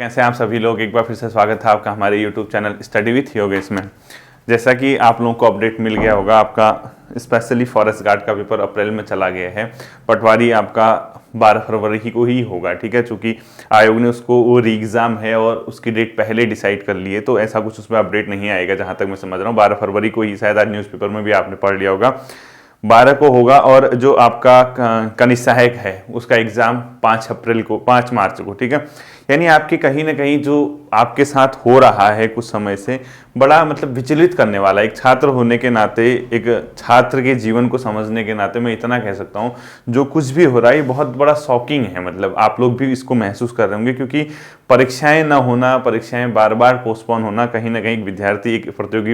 कैसे हैं आप सभी लोग। एक बार फिर से स्वागत है आपका हमारे YouTube channel study with Yogesh में। जैसा कि आप लोगों को अपडेट मिल गया होगा, आपका स्पेशली फॉरेस्ट गार्ड का पेपर अप्रैल में चला गया है। पटवारी आपका 12 फरवरी को ही होगा, ठीक है। चूंकि आयोग ने उसको वो री एग्ज़ाम है और उसकी डेट पहले डिसाइड कर ली है, तो ऐसा कुछ उसमें अपडेट नहीं आएगा जहाँ तक मैं समझ रहा हूँ। 12 फरवरी को ही, शायद आज न्यूज़पेपर में भी आपने पढ़ लिया होगा, 12 को होगा। और जो आपका कनिष्ठ सहायक है उसका एग्ज़ाम 5 मार्च को, ठीक है। यानी आपके कहीं ना कहीं जो आपके साथ हो रहा है कुछ समय से, बड़ा मतलब विचलित करने वाला। एक छात्र होने के नाते, एक छात्र के जीवन को समझने के नाते मैं इतना कह सकता हूँ, जो कुछ भी हो रहा है ये बहुत बड़ा शॉकिंग है। मतलब आप लोग भी इसको महसूस कर रहे होंगे, क्योंकि परीक्षाएं ना होना, परीक्षाएं बार बार पोस्टपोन होना, कहीं ना कहीं एक विद्यार्थी, एक प्रतियोगी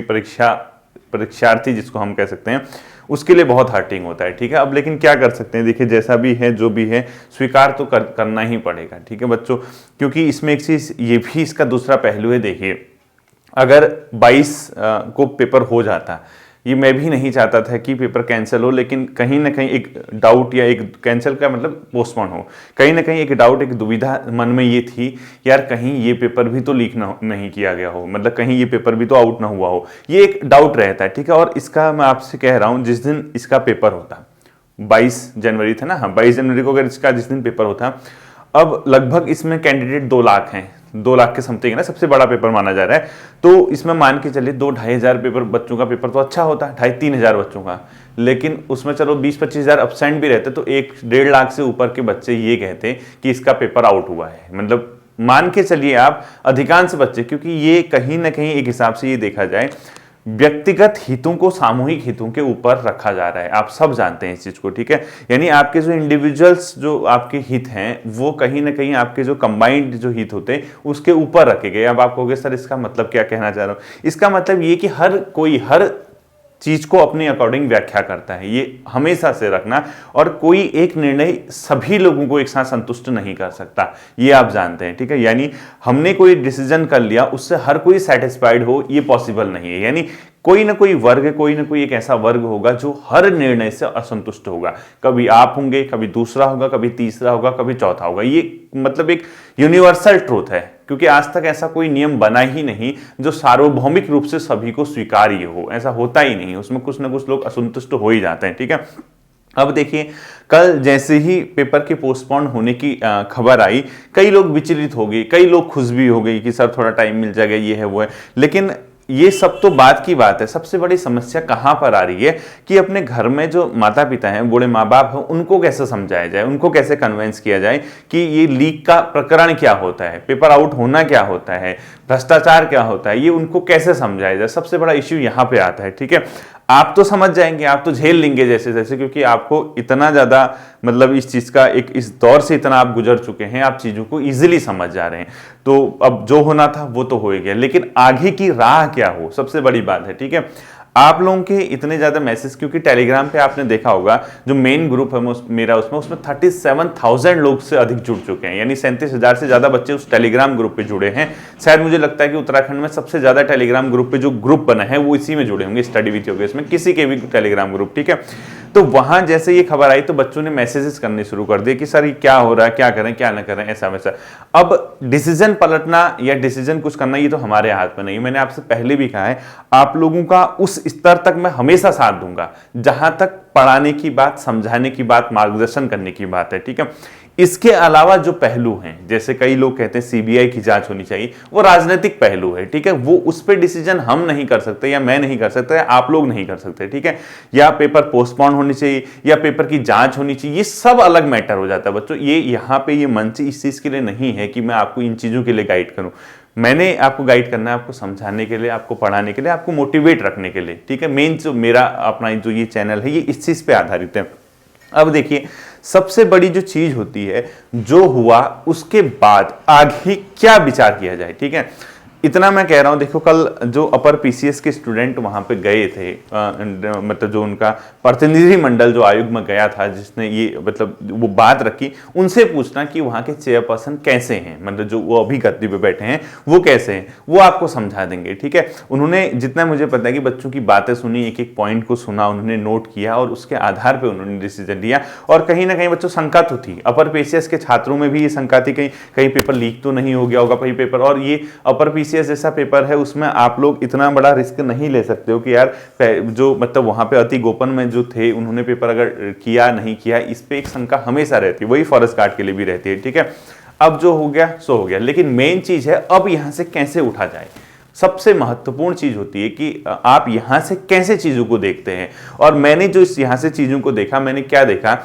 परीक्षार्थी जिसको हम कह सकते हैं, उसके लिए बहुत हर्टिंग होता है, ठीक है। अब लेकिन क्या कर सकते हैं, देखिए जैसा भी है, जो भी है, स्वीकार तो करना ही पड़ेगा, ठीक है बच्चों। क्योंकि इसमें एक चीज़ ये भी इसका दूसरा पहलू है। देखिए अगर 22 को पेपर हो जाता, ये मैं भी नहीं चाहता था कि पेपर कैंसिल हो, लेकिन कहीं ना कहीं एक डाउट, या एक कैंसिल का मतलब पोस्टपोन हो, कहीं ना कहीं एक डाउट, एक दुविधा मन में ये थी, यार कहीं ये पेपर भी तो लीक नहीं किया गया हो, मतलब कहीं ये पेपर भी तो आउट ना हुआ हो, ये एक डाउट रहता है, ठीक है। और इसका मैं आपसे कह रहा हूँ, जिस दिन इसका पेपर होता, 22 जनवरी था ना, हाँ 22 जनवरी को अगर इसका जिस दिन पेपर होता, अब लगभग इसमें कैंडिडेट 2 लाख हैं, 2 लाख के समथिंग है ना, सबसे बड़ा पेपर माना जा रहा है। तो इसमें मान के चलिए 2-2.5 हजार पेपर बच्चों का पेपर तो अच्छा होता है, 2.5-3 हजार बच्चों का, लेकिन उसमें चलो 20-25 हजार एब्सेंट भी रहते, तो 1-1.5 लाख से ऊपर के बच्चे ये कहते कि इसका पेपर आउट हुआ है। मतलब मान के चलिए आप अधिकांश बच्चे, क्योंकि ये कहीं ना कहीं एक हिसाब से ये देखा जाए, व्यक्तिगत हितों को सामूहिक हितों के ऊपर रखा जा रहा है। आप सब जानते हैं इस चीज को, ठीक है। यानी आपके जो इंडिविजुअल्स, जो आपके हित हैं, वो कहीं ना कहीं आपके जो कंबाइंड जो हित होते हैं उसके ऊपर रखे गए। अब आप कहोगे सर इसका मतलब क्या कहना चाह रहा हूं, इसका मतलब ये कि हर कोई हर चीज को अपने अकॉर्डिंग व्याख्या करता है, ये हमेशा से रखना। और कोई एक निर्णय सभी लोगों को एक साथ संतुष्ट नहीं कर सकता, ये आप जानते हैं, ठीक है। यानी हमने कोई डिसीजन कर लिया, उससे हर कोई सेटिस्फाइड हो, ये पॉसिबल नहीं है। यानी कोई ना कोई वर्ग, कोई ना कोई एक ऐसा वर्ग होगा जो हर निर्णय से असंतुष्ट होगा। कभी आप होंगे, कभी दूसरा होगा, कभी तीसरा होगा, कभी चौथा होगा। ये मतलब एक यूनिवर्सल ट्रूथ है, क्योंकि आज तक ऐसा कोई नियम बना ही नहीं जो सार्वभौमिक रूप से सभी को स्वीकार्य हो। ऐसा होता ही नहीं, उसमें कुछ ना कुछ लोग असंतुष्ट हो ही जाते हैं, ठीक है। अब देखिए, कल जैसे ही पेपर के पोस्टपोन होने की खबर आई, कई लोग विचलित हो गए, कई लोग खुश भी हो गए कि सर थोड़ा टाइम मिल जाएगा, ये है वो है। लेकिन ये सब तो बात की बात है, सबसे बड़ी समस्या कहां पर आ रही है कि अपने घर में जो माता पिता हैं, बूढ़े माँ बाप हैं, उनको कैसे समझाया जाए, उनको कैसे कन्विंस किया जाए कि ये लीक का प्रकरण क्या होता है, पेपर आउट होना क्या होता है, भ्रष्टाचार क्या होता है, ये उनको कैसे समझाया जाए। सबसे बड़ा इश्यू यहां पे आता है, ठीक है। आप तो समझ जाएंगे, आप तो झेल लेंगे जैसे जैसे, क्योंकि आपको इतना ज्यादा मतलब इस चीज का, एक इस दौर से इतना आप गुजर चुके हैं, आप चीजों को इजीली समझ जा रहे हैं। तो अब जो होना था वो तो हो ही गया, लेकिन आगे की राह क्या हो, सबसे बड़ी बात है, ठीक है। आप लोगों के इतने ज्यादा मैसेज, क्योंकि टेलीग्राम पे आपने देखा होगा, जो मेन ग्रुप है मेरा, उसमें 37,000 लोग से अधिक जुड़ चुके हैं। यानी 37,000 से ज्यादा बच्चे उस टेलीग्राम ग्रुप पे जुड़े हैं। शायद मुझे लगता है कि उत्तराखंड में सबसे ज्यादा टेलीग्राम ग्रुप पे जो ग्रुप बना है वो इसी में जुड़े होंगे, स्टडी विथ योगेश में, किसी के भी टेलीग्राम ग्रुप, ठीक है। तो वहां जैसे ये खबर आई तो बच्चों ने मैसेजेस करने शुरू कर दिए कि सर ये क्या हो रहा है, क्या करें क्या ना करें, ऐसा वैसा। अब डिसीजन पलटना या डिसीजन कुछ करना, ये तो हमारे हाथ में नहीं। मैंने आपसे पहले भी कहा है, आप लोगों का उस स्तर तक मैं हमेशा साथ दूंगा जहां तक पढ़ाने की बात, समझाने की बात, मार्गदर्शन करने की बात है, ठीक है। इसके अलावा जो पहलू हैं, जैसे कई लोग कहते हैं सीबीआई की जांच होनी चाहिए, वो राजनीतिक पहलू है, ठीक है। वो उस पर डिसीजन हम नहीं कर सकते, या मैं नहीं कर सकता, या आप लोग नहीं कर सकते, ठीक है। या पेपर पोस्टपोन होनी चाहिए, या पेपर की जांच होनी चाहिए, ये सब अलग मैटर हो जाता है बच्चों। ये यहाँ पे ये मंच इस चीज के लिए नहीं है कि मैं आपको इन चीजों के लिए गाइड करूं। मैंने आपको गाइड करना है, आपको समझाने के लिए, आपको पढ़ाने के लिए, आपको मोटिवेट रखने के लिए, ठीक है। मेन जो मेरा अपना जो ये चैनल है, ये इस चीज पे आधारित है। अब देखिए, सबसे बड़ी जो चीज होती है, जो हुआ उसके बाद आगे क्या विचार किया जाए, ठीक है। इतना मैं कह रहा हूँ। देखो कल जो अपर पीसीएस के स्टूडेंट वहां पे गए थे, मतलब जो उनका प्रतिनिधि मंडल जो आयोग में गया था, जिसने ये मतलब वो बात रखी, उनसे पूछना कि वहां के चेयरपर्सन कैसे हैं, मतलब जो वो अभी गद्दी पे बैठे हैं वो कैसे हैं, वो आपको समझा देंगे। ठीक है, उन्होंने जितना मुझे पता है कि बच्चों की बातें सुनी, एक एक पॉइंट को सुना, उन्होंने नोट किया और उसके आधार पर उन्होंने डिसीजन लिया। और कहीं ना कहीं बच्चों शंका तो थी, अपर पीसीएस के छात्रों में भी ये शंका थी कहीं कहीं पेपर लीक तो नहीं हो गया होगा कहीं पेपर। और ये अपर पीसीएस जैसा पेपर है, उसमें आप लोग इतना बड़ा रिस्क नहीं ले सकते हो कि यार जो मतलब वहां पे अति गोपन में जो थे उन्होंने पेपर अगर किया नहीं किया, इस पे एक शंका हमेशा रहती है, वही फॉरेस्ट गार्ड के लिए भी रहती है। ठीक है, अब जो हो गया सो हो गया, लेकिन मेन चीज है अब यहां से कैसे उठा जाए। सबसे महत्वपूर्ण चीज होती है कि आप यहां से कैसे चीजों को देखते हैं। और मैंने जो इस यहां से चीजों को देखा, मैंने क्या देखा,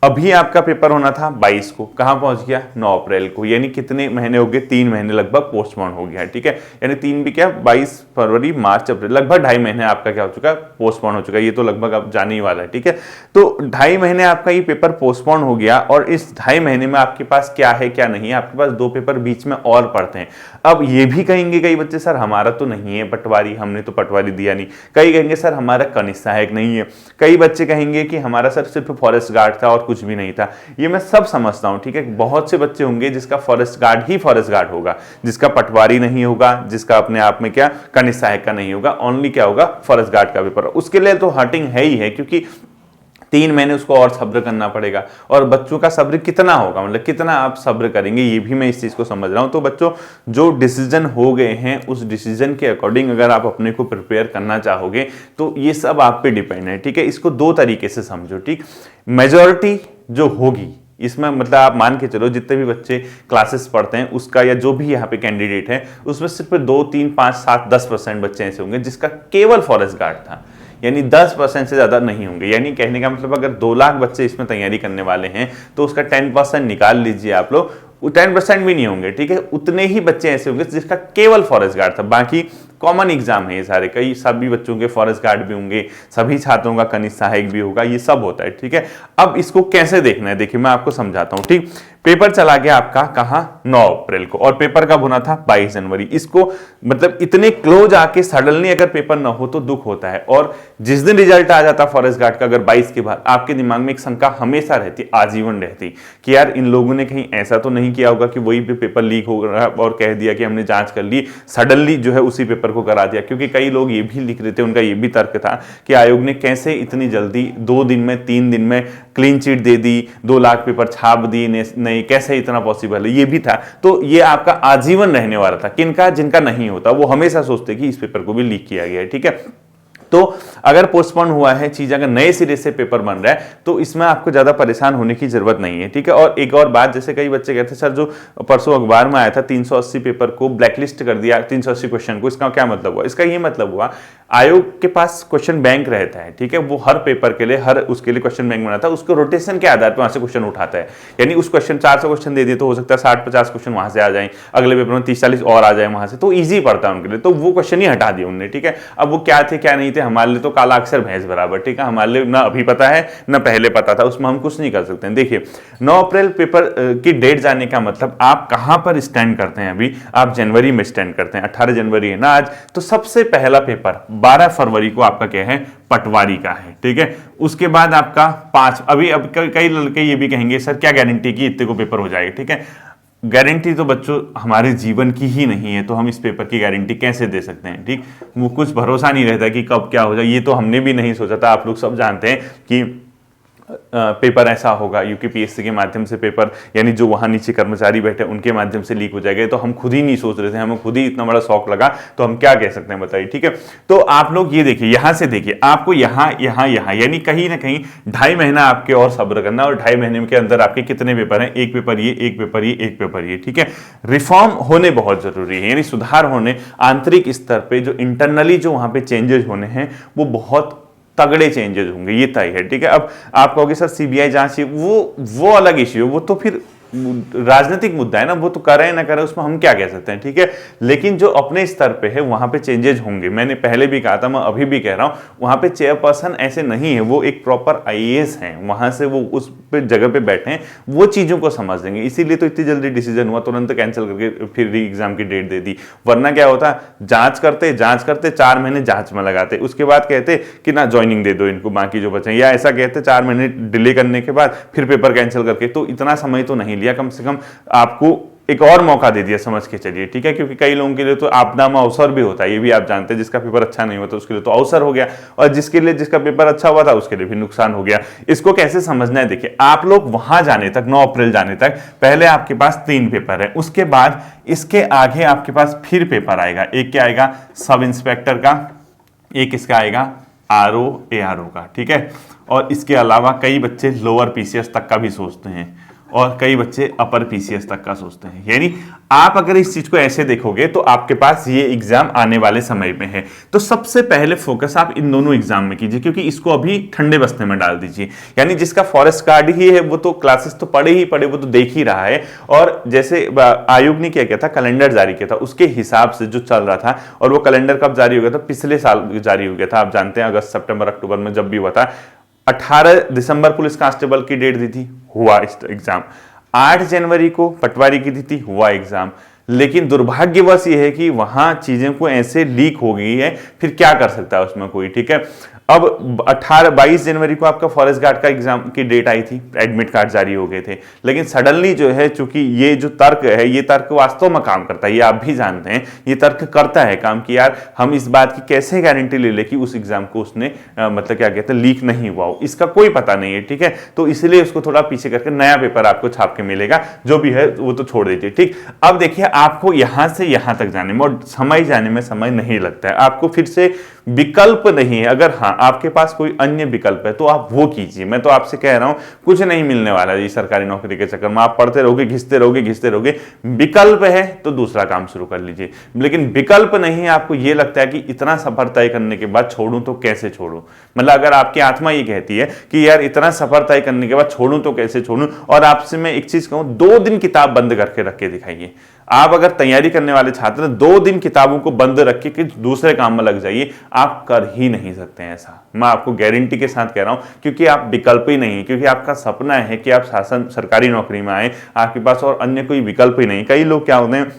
अभी आपका पेपर होना था 22 को, कहां पहुंच गया 9 अप्रैल को, यानी कितने महीने हो गए, 3 महीने लगभग पोस्टपोन हो गया है। ठीक है, यानी 3 भी क्या, 22 फरवरी मार्च अप्रैल, लगभग 2.5 महीने आपका क्या हो चुका है, पोस्टपोन हो चुका है। ये तो लगभग अब जाने ही वाला है। ठीक है, तो 2.5 महीने आपका ये पेपर पोस्टपोन हो गया और इस 2.5 महीने में आपके पास क्या है क्या नहीं है, आपके पास 2 पेपर बीच में और पढ़ते हैं। अब ये भी कहेंगे कई बच्चे, सर हमारा तो नहीं है पटवारी, हमने तो पटवारी दिया नहीं। कई कहेंगे सर हमारा कनिष्ठ सहायक नहीं है। कई बच्चे कहेंगे कि हमारा सर सिर्फ फॉरेस्ट गार्ड था और कुछ भी नहीं था। ये मैं सब समझता हूं। ठीक है, बहुत से बच्चे होंगे जिसका फॉरेस्ट गार्ड ही फॉरेस्ट गार्ड होगा, जिसका पटवारी नहीं होगा, जिसका अपने आप में क्या कनिष्ठ सहायक का नहीं होगा, ओनली क्या होगा, फॉरेस्ट गार्ड का पेपर। उसके लिए तो हर्टिंग है ही है, क्योंकि 3 महीने उसको और सब्र करना पड़ेगा। और बच्चों का सब्र कितना होगा, मतलब कितना आप सब्र करेंगे, ये भी मैं इस चीज को समझ रहा हूं। तो बच्चों जो डिसीजन हो गए हैं उस डिसीजन के अकॉर्डिंग अगर आप अपने को प्रिपेयर करना चाहोगे तो ये सब आप पे डिपेंड है। ठीक है, इसको 2 तरीके से समझो। ठीक, मेजॉरिटी जो होगी इसमें, मतलब आप मान के चलो जितने भी बच्चे क्लासेस पढ़ते हैं उसका, या जो भी यहाँ पे कैंडिडेट है, उसमें सिर्फ 2, 3, 5, 7, 10% बच्चे ऐसे होंगे जिसका केवल फॉरेस्ट गार्ड था, यानी 10% से ज्यादा नहीं होंगे। यानी कहने का मतलब अगर 2 लाख बच्चे इसमें तैयारी करने वाले हैं तो उसका 10% निकाल लीजिए आप लोग, 10% भी नहीं होंगे। ठीक है, उतने ही बच्चे ऐसे होंगे जिसका केवल फॉरेस्ट गार्ड था। बाकी कॉमन एग्जाम है ये सारे, कई सभी बच्चों के फॉरेस्ट गार्ड भी होंगे, सभी छात्रों का कनिष्ठ सहायक भी होगा, ये सब होता है। ठीक है, अब इसको कैसे देखना है देखिए मैं आपको समझाता हूं। ठीक, पेपर चला गया आपका कहां, 9 अप्रैल को, और पेपर कब होना था, 22 जनवरी। इसको मतलब इतने क्लोज आके सडनली अगर पेपर ना हो तो दुख होता है। और जिस दिन रिजल्ट आ जाता फॉरेस्ट गार्ड का अगर 22 के बाद, आपके दिमाग में एक शंका हमेशा रहती, आजीवन रहती, कि यार इन लोगों ने कहीं ऐसा तो नहीं किया होगा कि वही पे पेपर लीक हो रहा और कह दिया कि हमने जांच कर ली, सडनली जो है उसी पेपर को करा दिया। क्योंकि कई लोग ये भी लिख रहे थे, उनका ये भी तर्क था कि आयोग ने कैसे इतनी जल्दी 2 दिन में 3 दिन में क्लीन चिट दे दी, 2 लाख पेपर छाप दी, नहीं कैसे इतना पॉसिबल है, ये भी था। तो ये आपका आजीवन रहने वाला था। किनका, जिनका नहीं होता वो हमेशा सोचते कि इस पेपर को भी लीक किया गया है। ठीक है, तो अगर पोस्टपोन हुआ है चीज, अगर नए सिरे से पेपर बन रहा है तो इसमें आपको ज्यादा परेशान होने की जरूरत नहीं है। ठीक है, और एक और बात, जैसे कई बच्चे कहते हैं सर जो परसों अखबार में आया था 380 पेपर को ब्लैकलिस्ट कर दिया, 380 क्वेश्चन को, इसका क्या मतलब हुआ, इसका ये मतलब हुआ आयोग के पास क्वेश्चन बैंक रहता है। ठीक है, वो हर पेपर के लिए, हर उसके लिए क्वेश्चन बैंक बनाता है, उसको रोटेशन के आधार पर वहां से क्वेश्चन उठाता है। यानी उस क्वेश्चन 400 क्वेश्चन दे दिए तो हो सकता है 60-50 क्वेश्चन वहां से आ जाए, अगले पेपर में 30-40 और आ जाए वहां से, तो ईजी पड़ता है उनके लिए, तो वो क्वेश्चन ही हटा दिए उन्होंने। ठीक है, अब वो क्या थे क्या नहीं थे, हमारे लिए तो काला अक्षर भैंस बराबर। ठीक है, हमारे लिए ना अभी पता है ना पहले पता था, उसमें हम कुछ नहीं कर सकते हैं। देखिए 9 अप्रैल पेपर की डेट जाने का मतलब आप कहां पर स्टैंड करते हैं, अभी आप जनवरी में स्टैंड करते हैं, 18 जनवरी है ना आज, तो सबसे पहला पेपर 12 फरवरी को आपका क्या है, पटवारी का है। ठीक है, उसके बाद आपका 5, अभी अब कई लड़के ये भी कहेंगे सर क्या गारंटी की इतने को पेपर हो जाएगा। ठीक है, गारंटी तो बच्चों हमारे जीवन की ही नहीं है, तो हम इस पेपर की गारंटी कैसे दे सकते हैं। ठीक, वो कुछ भरोसा नहीं रहता कि कब क्या हो जाए, ये तो हमने भी नहीं सोचा था। आप लोग सब जानते हैं कि पेपर ऐसा होगा, यूपीपीएससी के माध्यम से पेपर, यानी जो वहां नीचे कर्मचारी बैठे उनके माध्यम से लीक हो जाएगा, तो हम खुद ही नहीं सोच रहे थे, हमें खुद ही इतना बड़ा शौक लगा, तो हम क्या कह सकते हैं बताइए। ठीक है, तो आप लोग ये देखिए, यहां से देखिए, आपको यहां यानी कहीं ना कहीं 2.5 महीना आपके और सब्र करना, और 2.5 महीने के अंदर आपके कितने पेपर हैं, एक पेपर ये, एक पेपर ये, एक पेपर ये। ठीक है, रिफॉर्म होने बहुत जरूरी है, यानी सुधार होने, आंतरिक स्तर पे जो इंटरनली जो वहां पे चेंजेस होने हैं वो बहुत तगड़े चेंजेस होंगे, ये तय है। ठीक है, अब आप कहोगे सर सीबीआई जांच, वो अलग इश्यू है, वो तो फिर राजनीतिक मुद्दा है ना, वो तो करे ना करे उसमें हम क्या कह सकते हैं, ठीक है। लेकिन जो अपने स्तर पे है वहां पे चेंजेस होंगे। मैंने पहले भी कहा था, मैं अभी भी कह रहा हूं, वहां पे चेयरपर्सन ऐसे नहीं है, वो एक प्रॉपर आईएएस हैं, वहां से वो उस पे जगह पे बैठे हैं, वो चीजों को समझ लेंगे। इसीलिए तो इतनी जल्दी डिसीजन हुआ, तुरंत कैंसिल करके फिर री एग्जाम की डेट दे दी। वरना क्या होता, जांच करते 4 महीने जांच में लगाते, उसके बाद कहते कि ना ज्वाइनिंग दे दो इनको बाकी जो बचे, या ऐसा कहते 4 महीने डिले करने के बाद फिर पेपर कैंसिल करके। तो इतना समय तो नहीं लिया, कम से कम आपको एक और मौका दे दिया, समझ के चलिए, ठीक है। क्योंकि कई लोगों के लिए तो आपदा में अवसर भी होता है, ये भी आप जानते हैं। जिसका पेपर अच्छा नहीं होता उसके लिए तो अवसर हो गया, और जिसका पेपर अच्छा हुआ था उसके लिए भी नुकसान हो गया। इसको कैसे समझना है, देखिए आप लोग वहां जाने तक, 9 अप्रैल जाने तक, पहले आपके पास 3 पेपर है, उसके बाद इसके आगे आपके पास फिर पेपर आएगा। एक क्या आएगा, सब इंस्पेक्टर का, एक इसका आएगा आरओ एआरओ का, ठीक है। और इसके अलावा कई बच्चे लोअर पीसीएस तक का भी सोचते हैं, और कई बच्चे अपर पीसीएस तक का सोचते हैं। यानी आप अगर इस चीज को ऐसे देखोगे तो आपके पास ये एग्जाम आने वाले समय में है। तो सबसे पहले फोकस आप इन दोनों एग्जाम में कीजिए, क्योंकि इसको अभी ठंडे बस्ते में डाल दीजिए। यानी जिसका फॉरेस्ट गार्ड ही है वो तो क्लासेस तो पढ़े ही पढ़े, वो तो देख ही रहा है। और जैसे आयोग ने क्या किया था, कैलेंडर जारी किया था, उसके हिसाब से जो चल रहा था, और वो कैलेंडर कब जारी हो गया था, पिछले साल जारी हो गया था। आप जानते हैं अगस्त सितंबर अक्टूबर में जब भी हुआ था। 18 दिसंबर पुलिस कांस्टेबल की डेट दी थी, हुआ एग्जाम। 8 जनवरी को पटवारी की दी थी, हुआ एग्जाम। लेकिन दुर्भाग्यवश ये है कि वहां चीजें को ऐसे लीक हो गई है, फिर क्या कर सकता है उसमें कोई, ठीक है। अब 22 जनवरी को आपका फॉरेस्ट गार्ड का एग्जाम की डेट आई थी, एडमिट कार्ड जारी हो गए थे। लेकिन सडनली जो है, चूंकि ये जो तर्क है, ये तर्क वास्तव में काम करता है, ये आप भी जानते हैं, ये तर्क करता है काम कि यार हम इस बात की कैसे गारंटी ले ले कि उस एग्जाम को उसने मतलब क्या कहते हैं, लीक नहीं हुआ हो, इसका कोई पता नहीं है, ठीक है। तो इसलिए उसको थोड़ा पीछे करके नया पेपर आपको छाप के मिलेगा, जो भी है वो तो छोड़ दीजिए, ठीक। अब देखिए आपको यहां से यहां तक जाने में और समय जाने में समय नहीं लगता है, आपको फिर से विकल्प नहीं है। अगर हाँ आपके पास कोई अन्य विकल्प है तो आप वो कीजिए। मैं तो आपसे कह रहा हूं कुछ नहीं मिलने वाला है सरकारी नौकरी के चक्कर में, आप पढ़ते रहोगे, घिसते रहोगे, घिसते रहोगे। विकल्प है तो दूसरा काम शुरू कर लीजिए, लेकिन विकल्प नहीं है, आपको ये लगता है कि इतना सफर तय करने के बाद छोड़ूं तो कैसे छोड़ूं, मतलब अगर आपकी आत्मा ये कहती है कि यार इतना सफर तय करने के बाद छोड़ूं तो कैसे छोड़ूं, और आपसे मैं एक चीज कहूं, 2 दिन किताब बंद करके रख के दिखाइए। आप अगर तैयारी करने वाले छात्र हैं, 2 दिन किताबों को बंद रख के दूसरे काम में लग जाइए, आप कर ही नहीं सकते हैं ऐसा, मैं आपको गारंटी के साथ कह रहा हूं। क्योंकि आप विकल्प ही नहीं है, क्योंकि आपका सपना है कि आप सरकारी नौकरी में आए, आपके पास और अन्य कोई विकल्प ही नहीं। कई लोग क्या होते हैं,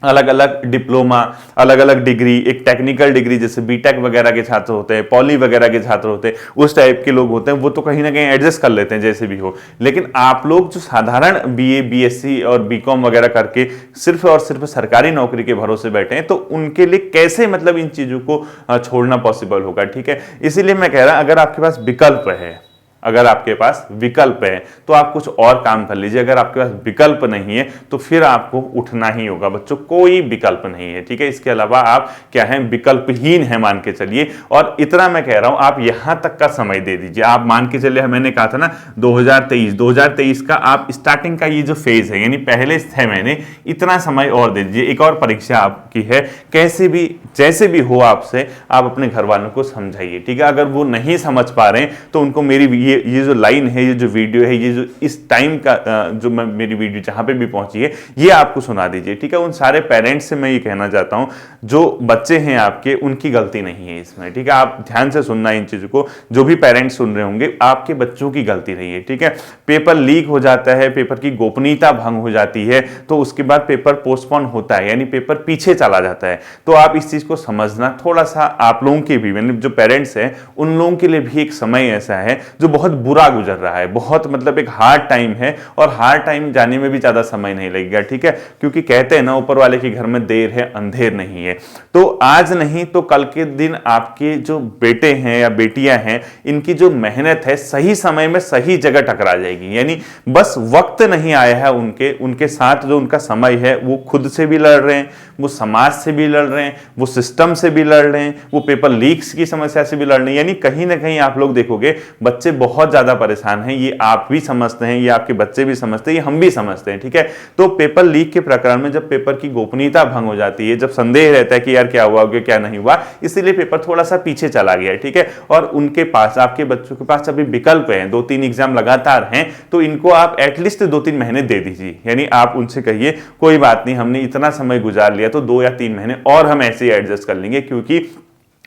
अलग अलग डिप्लोमा, अलग अलग डिग्री, एक टेक्निकल डिग्री जैसे बीटेक वगैरह के छात्र होते हैं, पॉली वगैरह के छात्र होते हैं, उस टाइप के लोग होते हैं, वो तो कहीं ना कहीं एडजस्ट कर लेते हैं जैसे भी हो। लेकिन आप लोग जो साधारण बीए, बीएससी और बीकॉम वगैरह करके सिर्फ और सिर्फ सरकारी नौकरी के भरोसे बैठे हैं, तो उनके लिए कैसे मतलब इन चीजों को छोड़ना पॉसिबल होगा, ठीक है। इसीलिए मैं कह रहा, अगर आपके पास विकल्प है, अगर आपके पास विकल्प है तो आप कुछ और काम कर लीजिए। अगर आपके पास विकल्प नहीं है तो फिर आपको उठना ही होगा बच्चों, कोई विकल्प नहीं है, ठीक है। इसके अलावा आप क्या है, विकल्पहीन है मान के चलिए। और इतना मैं कह रहा हूं, आप यहां तक का समय दे दीजिए। आप मान के चलिए, मैंने कहा था ना 2023 का आप स्टार्टिंग का ये जो फेज है, यानी पहले 6 महीने, इतना समय और दे दीजिए। एक और परीक्षा आपकी है, कैसे भी जैसे भी हो आपसे, आप अपने घर वालों को समझाइए, ठीक है। अगर वो नहीं समझ पा रहे हैं तो उनको मेरी ये जो लाइन है, ये जो वीडियो है, ये जो इस टाइम का जो मेरी वीडियो जहां पे भी पहुंची है, ये आपको सुना दीजिए, ठीक है। उन सारे पेरेंट्स से मैं ये कहना चाहता हूं, जो बच्चे हैं आपके, उनकी गलती नहीं है इसमें, ठीक है। आप ध्यान से सुनना इन चीजों को, जो भी पेरेंट्स सुन रहे होंगे, आपके बच्चों की गलती नहीं है, ठीक है। पेपर लीक हो जाता है, पेपर की गोपनीयता भंग हो जाती है, तो उसके बाद पेपर पोस्टपोन होता है, यानी पेपर पीछे चला जाता है। तो आप इस चीज को समझना थोड़ा सा, आप लोगों के भी, यानी जो पेरेंट्स हैं उन लोगों के लिए भी एक समय ऐसा है जो बहुत बुरा गुजर रहा है, बहुत मतलब एक हार्ड टाइम है, और हार्ड टाइम जाने में भी ज्यादा समय नहीं लगेगा, ठीक है। क्योंकि कहते हैं ना, ऊपर वाले के घर में देर है अंधेर नहीं है। तो आज नहीं तो कल के दिन आपके जो बेटे हैं या बेटियां हैं, इनकी जो मेहनत है सही समय में सही जगह टकरा जाएगी। यानी बस वक्त नहीं आया है उनके साथ जो उनका समय है, वो खुद से भी लड़ रहे हैं, वो समाज से भी लड़ रहे हैं, वो सिस्टम से भी लड़ रहे हैं, वो पेपर लीक्स की समस्या से भी लड़ रहे हैं। यानी कहीं ना कहीं आप लोग देखोगे बच्चे बहुत ज्यादा परेशान हैं, ये आप भी समझते हैं, ये आपके बच्चे भी समझते हैं, ये हम भी समझते हैं, ठीक है। तो पेपर लीक के प्रकरण में जब पेपर की गोपनीयता भंग हो जाती है, जब संदेह रहता है कि यार क्या हुआ क्या नहीं हुआ, इसीलिए पेपर थोड़ा सा पीछे चला गया है, ठीक है। और उनके पास, आपके बच्चों के पास अभी विकल्प है, 2-3 एग्जाम लगातार हैं, तो इनको आप एटलीस्ट 2-3 महीने दे दीजिए। यानी आप उनसे कहिए कोई बात नहीं, हमने इतना समय गुजार लिया तो 2 या 3 महीने और हम ऐसे ही एडजस्ट कर लेंगे, क्योंकि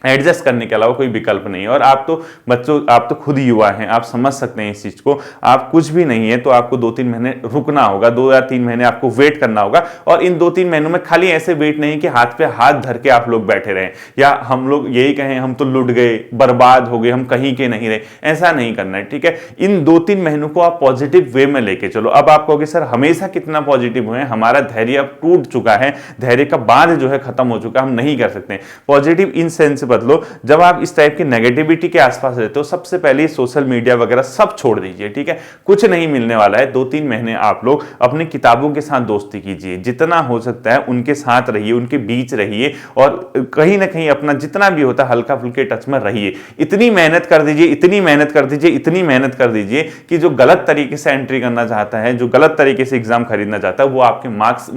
एडजस्ट करने के अलावा कोई विकल्प नहीं है। और आप तो बच्चों, आप तो खुद युवा हैं, आप समझ सकते हैं इस चीज को। आप कुछ भी नहीं है तो आपको 2-3 महीने रुकना होगा, 2 या 3 महीने आपको वेट करना होगा। और इन 2-3 महीनों में खाली ऐसे वेट नहीं कि हाथ पे हाथ धर के आप लोग बैठे रहें, या हम लोग यही कहें हम तो लुट गए, बर्बाद हो गए, हम कहीं के नहीं रहे, ऐसा नहीं करना है, ठीक है। इन 2-3 महीनों को आप पॉजिटिव वे में लेके चलो। अब आप कहोगे सर हमेशा कितना पॉजिटिव हुए, हमारा धैर्य अब टूट चुका है, धैर्य का बांध जो है खत्म हो चुका, हम नहीं कर सकते। पॉजिटिव इन सेंस बदलो, जब आप इस टाइप की नेगेटिविटी के आसपास रहते हो, सबसे पहले सोशल मीडिया वगैरह सब छोड़ दीजिए, ठीक है। कुछ नहीं मिलने वाला है। 2-3 महीने आप लोग अपनी किताबों के साथ दोस्ती कीजिए, जितना हो सकता है उनके साथ रहिए, उनके बीच रहिए, और कहीं ना कहीं अपना जितना भी होता है हल्का फुल्के टच में रहिए। इतनी मेहनत कर दीजिए, इतनी मेहनत कर दीजिए, इतनी मेहनत कर दीजिए कि जो गलत तरीके से एंट्री करना चाहता है, जो गलत तरीके से एग्जाम खरीदना चाहता है, वो आपके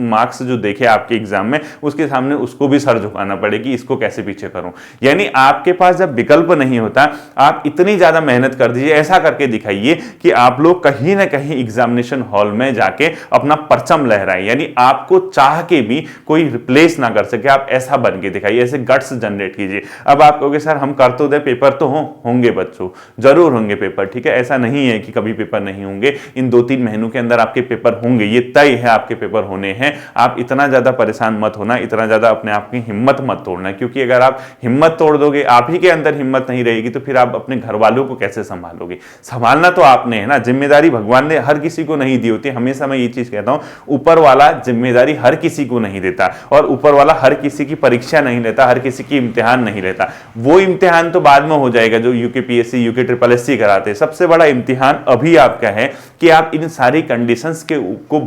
मार्क्स जो देखे आपके एग्जाम में, उसके सामने उसको भी सर झुकाना पड़े कि इसको कैसे पीछे करूं। यानी आपके पास जब विकल्प नहीं होता, आप इतनी ज्यादा मेहनत कर दीजिए, ऐसा करके दिखाइए कि आप लोग कहीं ना कहीं एग्जामिनेशन हॉल में जाके अपना परचम लहराएं। यानी आपको चाह के भी कोई रिप्लेस ना कर सके, आप ऐसा बन के दिखाइए, ऐसे गट्स जनरेट कीजिए। अब आप कहोगे सर हम कर तो दे, पेपर तो होंगे बच्चों, जरूर होंगे पेपर, ठीक है। ऐसा नहीं है कि कभी पेपर नहीं होंगे, इन 2-3 महीनों के अंदर आपके पेपर होंगे, ये तय है, आपके पेपर होने हैं। आप इतना ज्यादा परेशान मत होना, इतना ज्यादा अपने आप की हिम्मत मत तोड़ना, क्योंकि अगर आप हिम्मत तोड़ दोगे, आप ही के अंदर हिम्मत नहीं रहेगी, तो फिर आप अपने घर वालों को कैसे संभालोगे। संभालना तो आपने है ना, जिम्मेदारी भगवान ने हर किसी को नहीं दी होती। हमेशा मैं ये चीज कहता हूं, ऊपर वाला जिम्मेदारी हर किसी को नहीं देता, और ऊपर वाला हर किसी की परीक्षा नहीं लेता, हर किसी की इम्तिहान नहीं लेता। वो इम्तिहान तो बाद में हो जाएगा जो यूकेपीएससी, यूके SSSC कराते हैं। सबसे बड़ा इम्तिहान अभी आपका है कि आप इन सारी कंडीशंस को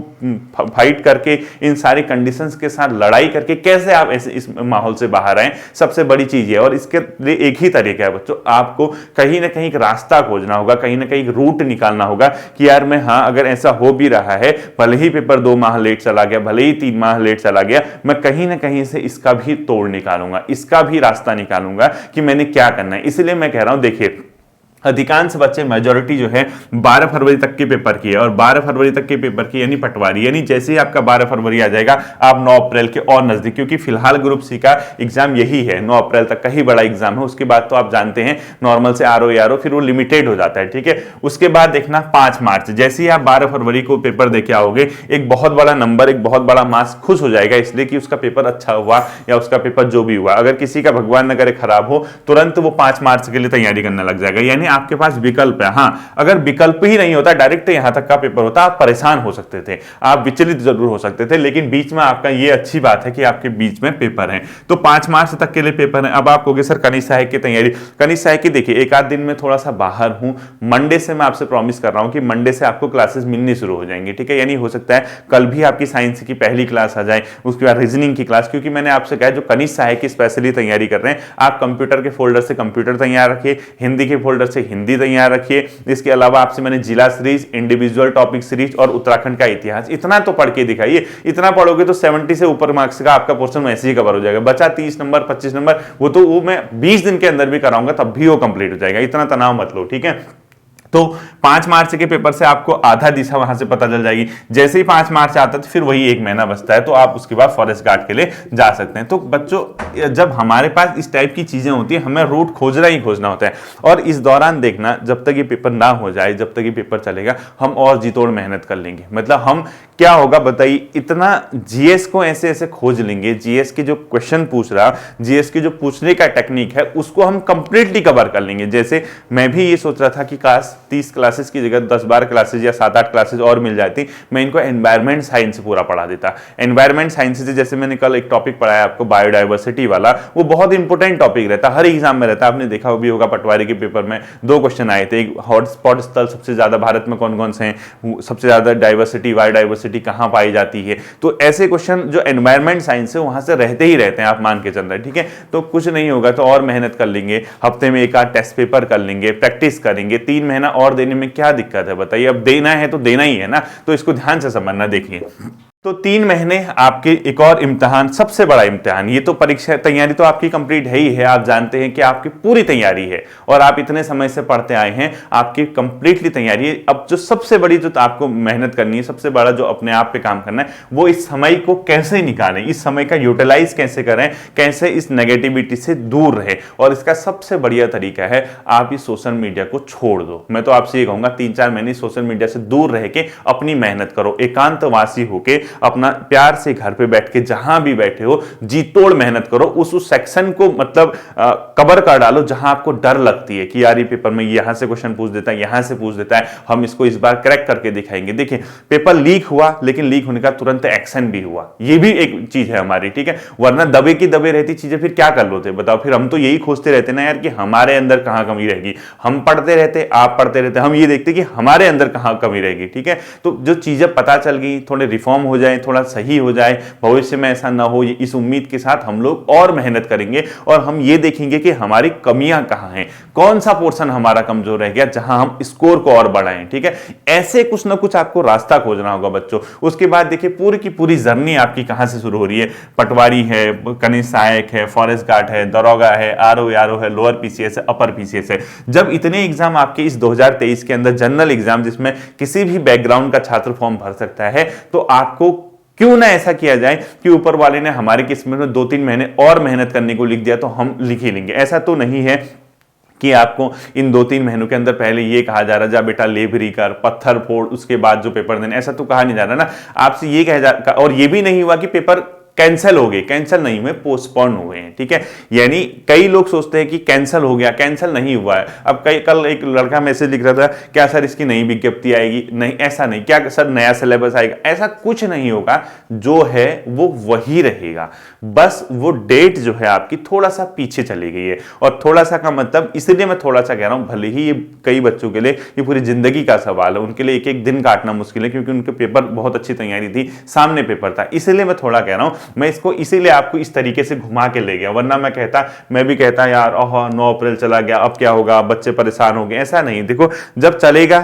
फाइट करके, इन सारी कंडीशंस के साथ लड़ाई करके कैसे आप ऐसे इस माहौल से बाहर आए, सबसे बड़ी चीज है। और इसके लिए एक ही तरीका है बच्चों, आपको कहीं ना कहीं एक रास्ता खोजना होगा, कहीं ना कहीं एक रूट निकालना होगा कि यार मैं, हाँ अगर ऐसा हो भी रहा है, भले ही पेपर 2 माह लेट चला गया, भले ही 3 माह लेट चला गया, मैं कहीं ना कहीं से इसका भी तोड़ निकालूंगा, इसका भी रास्ता निकालूंगा कि मैंने क्या करना है। इसलिए मैं कह रहा हूं, देखिए अधिकांश बच्चे, मेजॉरिटी जो है 12 फरवरी तक के पेपर की है, और 12 फरवरी तक के पेपर की यानी पटवारी, यानी जैसे ही आपका 12 फरवरी आ जाएगा, आप 9 अप्रैल के और नजदीक, क्योंकि फिलहाल ग्रुप सी का एग्जाम यही है, 9 अप्रैल तक का ही बड़ा एग्जाम है। उसके बाद तो आप जानते हैं नॉर्मल से आरओ फिर वो लिमिटेड हो जाता है, ठीक है। उसके बाद देखना 5 मार्च, जैसे ही आप 12 फरवरी को पेपर देके आओगे, एक बहुत बड़ा नंबर, एक बहुत बड़ा मार्क्स खुश हो जाएगा, इसलिए कि उसका पेपर अच्छा हुआ या उसका पेपर जो भी हुआ। अगर किसी का भगवान न करे खराब हो, तुरंत वो 5 मार्च के लिए तैयारी करने लग जाएगा। यानी आपके पास विकल्प है। हाँ, अगर विकल्प ही नहीं होता, डायरेक्ट यहां तक का पेपर होता, आप परेशान हो सकते थे, आप विचलित जरूर हो सकते थे, लेकिन बीच में आपका ये अच्छी बात है कि आपके बीच में पेपर है। तो 5 मार्च तक के लिए पेपर है। अब आप कहोगे सर कनिष्ठ सहायक की तैयारी, कनिष्ठ सहायक की देखिए एक आध दिन में थोड़ा सा बाहर हूं, मंडे से मैं आपसे प्रॉमिस कर रहा हूं कि मंडे से आपको क्लासेस मिलनी शुरू हो जाएंगी, ठीक है। यानी हो सकता है कल भी आपकी साइंस की पहली क्लास आ जाए, उसके बाद रीजनिंग की क्लास, क्योंकि मैंने आपसे कहा जो कनिष्ठ सहायक की स्पेशली तैयारी कर रहे हैं, आप कंप्यूटर के फोल्डर से कंप्यूटर तैयार रखिए, हिंदी के फोल्डर से हिंदी तैयार रखिए। इसके अलावा आपसे मैंने जिला सीरीज, इंडिविजुअल टॉपिक सीरीज और उत्तराखंड का इतिहास, इतना तो पढ़ के दिखाइए। इतना पढ़ोगे तो 70 से ऊपर मार्क्स का आपका पोर्शन वैसे ही कवर हो जाएगा। बचा 30 नंबर 25 नंबर, वो मैं 20 दिन के अंदर भी कराऊंगा, तब भी वो कंप्लीट हो जाएगा। इतना तनाव मत लो, ठीक है। तो 5 मार्च के पेपर से आपको आधा दिशा वहां से पता चल जाएगी। जैसे ही 5 मार्च आता है तो फिर वही 1 महीना बचता है, तो आप उसके बाद फॉरेस्ट गार्ड के लिए जा सकते हैं। तो बच्चों, जब हमारे पास इस टाइप की चीजें होती है, हमें रूट खोजना ही खोजना होता है। और इस दौरान देखना, जब तक ये पेपर ना हो जाए, जब तक ये पेपर चलेगा, हम और जी तोड़ मेहनत कर लेंगे। मतलब हम क्या होगा बताइए, इतना जीएस को ऐसे ऐसे खोज लेंगे, जीएस के जो क्वेश्चन पूछ रहा, जीएस की जो पूछने का टेक्निक है, उसको हम कंप्लीटली कवर कर लेंगे। जैसे मैं भी ये सोच रहा था कि काश 30 क्लासेस की जगह 10-12 क्लासेस या 7-8 क्लासेस और मिल जाती, मैं इनको एनवायरमेंट साइंस पूरा पढ़ा देता। एनवायरमेंट साइंस से जैसे मैंने कल एक टॉपिक पढ़ाया आपको, बायोडाइवर्सिटी वाला, वो बहुत इंपॉर्टेंट टॉपिक रहता है, हर एग्जाम में रहता है। आपने देखा भी होगा, पटवारी के पेपर में 2 क्वेश्चन आए थे। एक हॉटस्पॉट स्थल सबसे ज्यादा भारत में कौन कौन से हैं, सबसे ज्यादा डाइवर्सिटी, बायोडाइवर्सिटी कहां पाई जाती है। तो ऐसे क्वेश्चन जो एनवायरमेंट साइंस है वहां से रहते ही रहते हैं, आप मान के चल रहे हैं, ठीक है। तो कुछ नहीं होगा तो और मेहनत कर लेंगे, हफ्ते में 1 आध टेस्ट पेपर कर लेंगे, प्रैक्टिस करेंगे, 3 महीना और देने में क्या दिक्कत है बताइए। अब देना है तो देना ही है ना, तो इसको ध्यान से समझना। देखिए तो 3 महीने आपके एक और इम्तिहान, सबसे बड़ा इम्तिहान, ये तो परीक्षा तैयारी तो आपकी कंप्लीट है ही है, आप जानते हैं कि आपकी पूरी तैयारी है और आप इतने समय से पढ़ते आए हैं, आपकी कंप्लीटली तैयारी है। अब जो सबसे बड़ी जो आपको मेहनत करनी है, सबसे बड़ा जो अपने आप पे काम करना है, वो इस समय को कैसे निकालें, इस समय का यूटिलाइज कैसे करें, कैसे इस नेगेटिविटी से दूर रहे। और इसका सबसे बढ़िया तरीका है आप इस सोशल मीडिया को छोड़ दो। मैं तो आपसे ये कहूंगा 3-4 महीने सोशल मीडिया से दूर रह के अपनी मेहनत करो, एकांतवासी होके अपना प्यार से घर पे बैठ के जहां भी बैठे हो जी तोड़ मेहनत करो। उस सेक्शन को मतलब कवर कर डालो जहां आपको डर लगती है कि यार ये पेपर में यहां से क्वेश्चन पूछ देता है, यहां से पूछ देता है, हम इसको इस बार क्रैक करके दिखाएंगे। देखिए पेपर लीक हुआ, लेकिन लीक होने का तुरंत एक्शन भी हुआ, ये भी एक चीज है हमारी, ठीक है। वरना दबे की दबे रहती चीजें फिर क्या कर लोते बताओ। फिर हम तो यही खोजते रहते ना यार कि हमारे अंदर कहां कमी रहेगी। हम पढ़ते रहते, आप पढ़ते रहते, हम ये देखते कि हमारे अंदर कहां कमी रहेगी, ठीक है। तो जो चीजें पता चल गई, थोड़े रिफॉर्म हो जाए, थोड़ा सही हो जाए, भविष्य में ऐसा ना हो, इस उम्मीद के साथ हम लोग और मेहनत करेंगे और हम ये देखेंगे कि हमारी कमियां कहां हैं, कौन सा पोर्शन हमारा कमजोर रह गया, जहां हम स्कोर को और बढ़ाएं, ठीक है। ऐसे कुछ ना कुछ आपको रास्ता खोजना होगा बच्चों। उसके बाद देखिए पूरी की पूरी जर्नी आपकी कहां से शुरू हो रही है। पटवारी है, कनिष्ठ सहायक है, फॉरेस्ट गार्ड है, दरोगा है, आरओ है, लोअर पीसीएस है, अपर पीसीएस है। जब इतने एग्जाम आपके इस 2023 के अंदर, जनरल एग्जाम जिसमें किसी भी बैकग्राउंड का छात्र फॉर्म भर सकता है, तो आपको क्यों ना ऐसा किया जाए कि ऊपर वाले ने हमारी किस्मत में 2-3 महीने और मेहनत करने को लिख दिया तो हम लिख ही लेंगे। ऐसा तो नहीं है कि आपको इन 2-3 महीनों के अंदर पहले ये कहा जा रहा है जा बेटा लेबरी कर, पत्थर फोड़, उसके बाद जो पेपर देने, ऐसा तो कहा नहीं जा रहा ना। आपसे ये कहा जा, और ये भी नहीं हुआ कि पेपर कैंसिल हो गए, कैंसिल नहीं हुए, पोस्टपोन हुए हैं, ठीक है। यानी कई लोग सोचते हैं कि कैंसिल हो गया, कैंसिल नहीं हुआ है। अब कल एक लड़का मैसेज लिख रहा था, क्या सर इसकी नई विज्ञप्ति आएगी? नहीं, ऐसा नहीं। क्या सर नया सिलेबस आएगा? ऐसा कुछ नहीं होगा, जो है वो वही रहेगा, बस वो डेट जो है आपकी थोड़ा सा पीछे चली गई है। और थोड़ा सा का मतलब इसलिए मैं थोड़ा सा कह रहा हूं, भले ही ये कई बच्चों के लिए ये पूरी जिंदगी का सवाल है, उनके लिए एक एक दिन काटना मुश्किल है, क्योंकि उनके पेपर बहुत अच्छी तैयारी थी, सामने पेपर था, इसलिए मैं थोड़ा कह रहा हूं। मैं इसको इसीलिए आपको इस तरीके से घुमा के ले गया, वरना मैं भी कहता यार 9 अप्रैल चला गया, अब क्या होगा, बच्चे परेशान हो गए। ऐसा नहीं, देखो जब चलेगा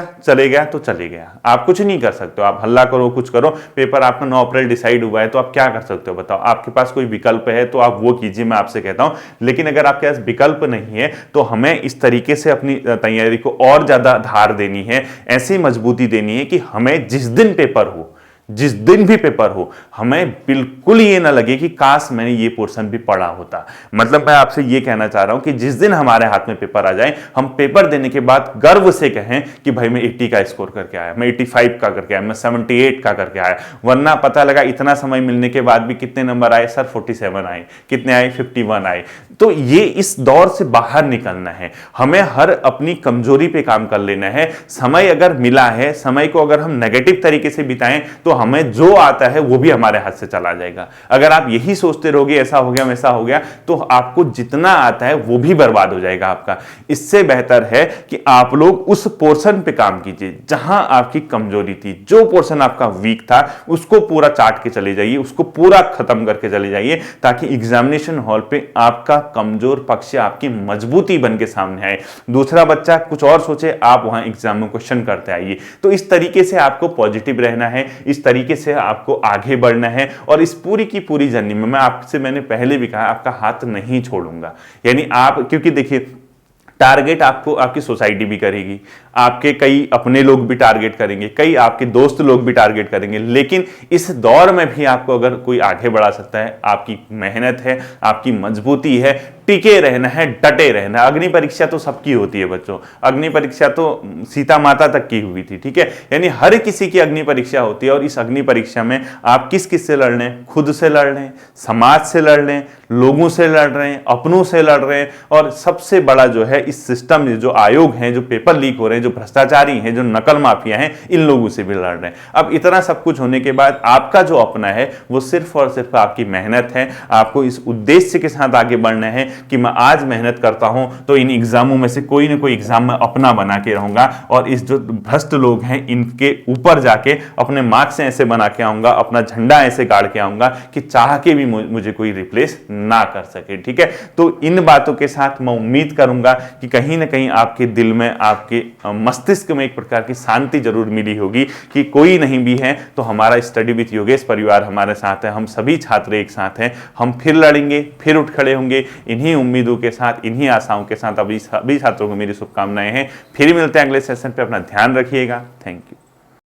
तो चले गया, आप कुछ नहीं कर सकते हो। आप हल्ला करो, कुछ करो, पेपर आपका 9 अप्रैल डिसाइड हुआ है, तो आप क्या कर सकते हो बताओ। आपके पास कोई विकल्प है तो आप वो कीजिए, मैं आपसे कहता हूं। लेकिन अगर आपके पास विकल्प नहीं है तो हमें इस तरीके से अपनी तैयारी को और ज्यादा धार देनी है, ऐसी मजबूती देनी है कि हमें जिस दिन पेपर हो, जिस दिन भी पेपर हो, हमें बिल्कुल ये ना लगे कि काश मैंने ये पोर्शन भी पढ़ा होता। मतलब मैं आपसे ये कहना चाह रहा हूं कि जिस दिन हमारे हाथ में पेपर आ जाए, हम पेपर देने के बाद गर्व से कहें कि भाई मैं 80 का स्कोर करके आया, मैं 85 का करके आया, मैं 78 का करके आया। वरना पता लगा इतना समय मिलने के बाद भी कितने नंबर आए सर, 47 आए, कितने आए, 51 आए। तो ये इस दौर से बाहर निकलना है, हमें हर अपनी कमजोरी पे काम कर लेना है। समय अगर मिला है, समय को अगर हम नेगेटिव तरीके से बिताएं तो हमें जो आता है वो भी हमारे हाथ से चला जाएगा। अगर आप यही सोचते रहोगे ऐसा हो गया वैसा हो गया, तो आपको जितना आता है वो भी बर्बाद हो जाएगा आपका। इससे बेहतर है कि आप लोग उस पोर्शन पे काम कीजिए जहां आपकी कमजोरी थी, जो पोर्शन आपका वीक था उसको पूरा चाट के चले जाइए, उसको पूरा खत्म करके चले जाइए, ताकि एग्जामिनेशन हॉल पे आपका कमजोर पक्ष आपकी मजबूती बन के सामने आए। दूसरा बच्चा कुछ और सोचे, आप वहां एग्जाम में क्वेश्चन करते आइए। तो इस तरीके से आपको पॉजिटिव रहना है, इस तरीके से आपको आगे बढ़ना है। और इस पूरी की पूरी जर्नी में मैंने पहले भी कहा, आपका हाथ नहीं छोड़ूंगा। यानी आप, क्योंकि देखिए टारगेट आपको आपकी सोसाइटी भी करेगी, आपके कई अपने लोग भी टारगेट करेंगे, कई आपके दोस्त लोग भी टारगेट करेंगे, लेकिन इस दौर में भी आपको अगर कोई आगे बढ़ा सकता है, आपकी मेहनत है, आपकी मजबूती है, टिके रहना है, डटे रहना। अग्नि परीक्षा तो सबकी होती है बच्चों, अग्नि परीक्षा तो सीता माता तक की हुई थी, ठीक है। यानी हर किसी की अग्नि परीक्षा होती है, और इस अग्नि परीक्षा में आप किस किस से लड़ रहे हैं? खुद से लड़ रहे हैं, समाज से लड़ रहे हैं, लोगों से लड़ रहे हैं, अपनों से लड़ रहे हैं, और सबसे बड़ा जो है इस सिस्टम जो आयोग हैं, जो पेपर लीक हो रहे हैं, जो भ्रष्टाचारी हैं, जो नकल माफिया हैं, इन लोगों से भी लड़ रहे हैं। अब इतना सब कुछ होने के बाद आपका जो अपना है वो सिर्फ और सिर्फ आपकी मेहनत है। आपको इस उद्देश्य के साथ आगे बढ़ना है कि मैं आज मेहनत करता हूं तो इन एग्जामों में से कोई ना कोई एग्जाम में अपना बना के रहूंगा, और इस जो भ्रष्ट लोग हैं इनके ऊपर जाके अपने मार्क्स ऐसे बना के आऊंगा, अपना झंडा ऐसे गाड़ के आऊंगा कि चाह के भी मुझे कोई रिप्लेस ना कर सके, ठीक है। तो इन बातों के साथ मैं उम्मीद करूंगा कि कहीं ना कहीं आपके दिल में, आपके मस्तिष्क में एक प्रकार की शांति जरूर मिली होगी कि कोई नहीं भी है तो हमारा स्टडी विथ योगेश परिवार हमारे साथ है, हम सभी छात्र एक साथ हैं, हम फिर लड़ेंगे, फिर उठ खड़े होंगे। इन्हीं उम्मीदों के साथ, इन्हीं आशाओं के साथ अभी सभी छात्रों को मेरी शुभकामनाएं हैं। फिर मिलते हैं अगले सेशन पे, अपना ध्यान रखिएगा। Thank you.